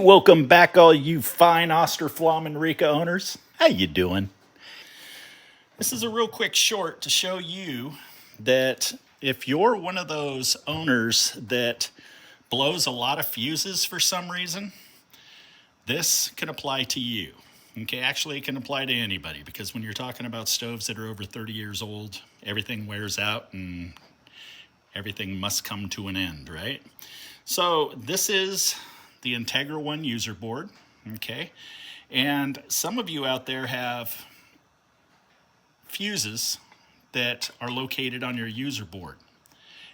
Welcome back, all you fine Austroflamm Rika owners. How you doing? This is a real quick short to show you that if you're one of those owners that blows a lot of fuses for some reason, this can apply to you. Okay, actually it can apply to anybody, because when you're talking about stoves that are over 30 years old, everything wears out and everything must come to an end, right? So this is the Integra I user board, okay? And some of you out there have fuses that are located on your user board.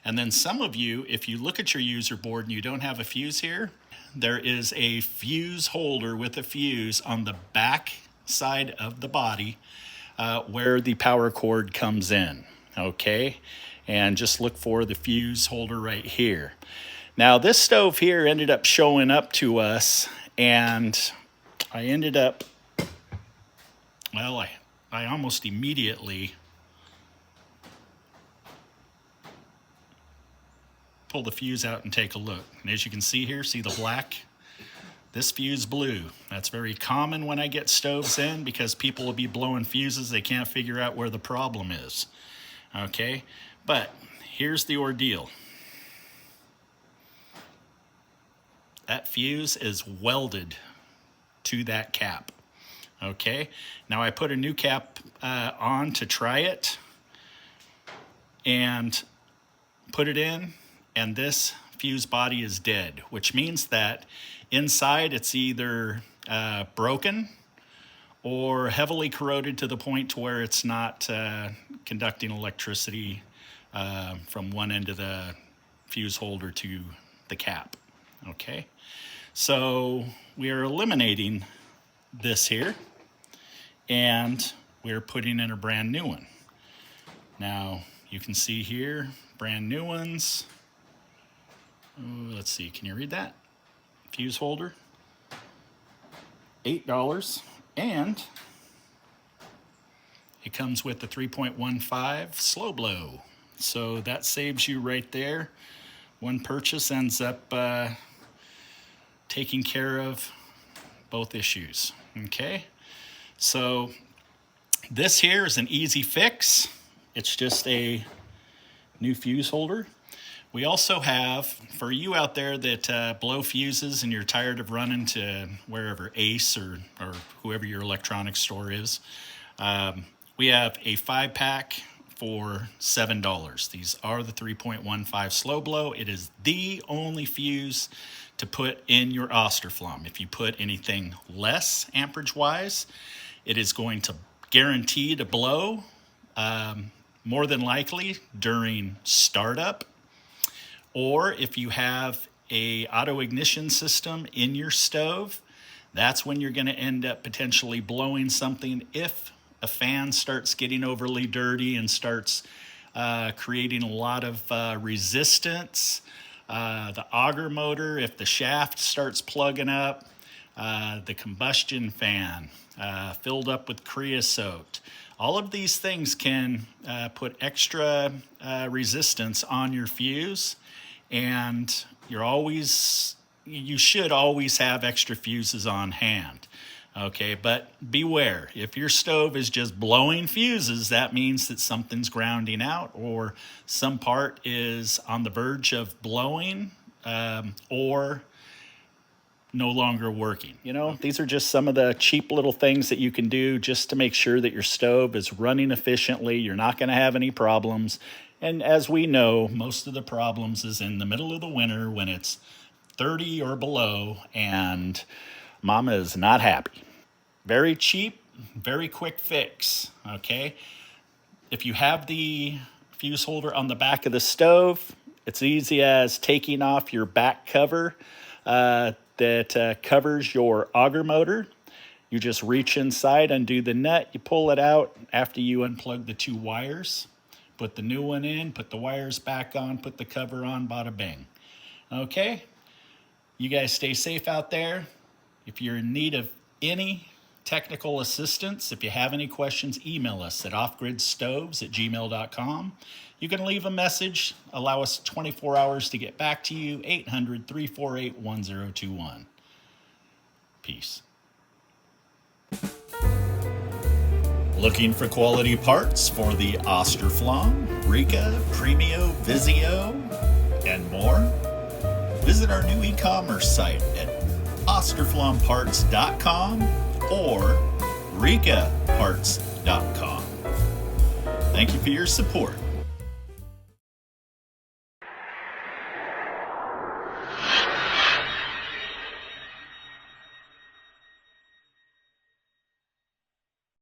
And then some of you, if you look at your user board and you don't have a fuse here, there is a fuse holder with a fuse on the back side of the body where the power cord comes in, okay? And just look for the fuse holder right here. Now this stove here ended up showing up to us, and I ended up, well, I almost immediately pull the fuse out and take a look. And as you can see here, see the black? This fuse blew. That's very common when I get stoves in, because people will be blowing fuses. They can't figure out where the problem is. Okay, but here's the ordeal. That fuse is welded to that cap. Okay, now I put a new cap on to try it and put it in, and this fuse body is dead, which means that inside it's either broken or heavily corroded to the point to where it's not conducting electricity from one end of the fuse holder to the cap. Okay, so we are eliminating this here, and we're putting in a brand new one. Now you can see here, brand new ones. Ooh, let's see, can you read that? Fuse holder, $8, and it comes with the 3.15 slow blow. So that saves you right there. One purchase ends up taking care of both issues, okay? So this here is an easy fix. It's just a new fuse holder. We also have, for you out there that blow fuses and you're tired of running to wherever Ace or whoever your electronics store is, we have a 5-pack for $7. These are the 3.15 slow blow. It is the only fuse to put in your Austroflamm. If you put anything less amperage wise, it is going to guarantee to blow more than likely during startup, or if you have a auto ignition system in your stove, that's when you're going to end up potentially blowing something if a fan starts getting overly dirty and starts creating a lot of resistance. The auger motor, if the shaft starts plugging up, the combustion fan filled up with creosote. All of these things can put extra resistance on your fuse, and you should always have extra fuses on hand. Okay, but beware, if your stove is just blowing fuses, that means that something's grounding out, or some part is on the verge of blowing or no longer working. You know, these are just some of the cheap little things that you can do just to make sure that your stove is running efficiently. You're not going to have any problems. And as we know, most of the problems is in the middle of the winter when it's 30 or below and mama is not happy. Very cheap, very quick fix, okay? If you have the fuse holder on the back of the stove, it's easy as taking off your back cover that covers your auger motor. You just reach inside, undo the nut, you pull it out after you unplug the 2 wires. Put the new one in, put the wires back on, put the cover on, bada bing. Okay? You guys stay safe out there. If you're in need of any technical assistance, if you have any questions, email us at offgridstoves@gmail.com. You can leave a message. Allow us 24 hours to get back to you. 800-348-1021. Peace. Looking for quality parts for the Austroflamm, Rika, Premio, Visio, and more? Visit our new e-commerce site at austroflammparts.com or rikaparts.com. Thank you for your support.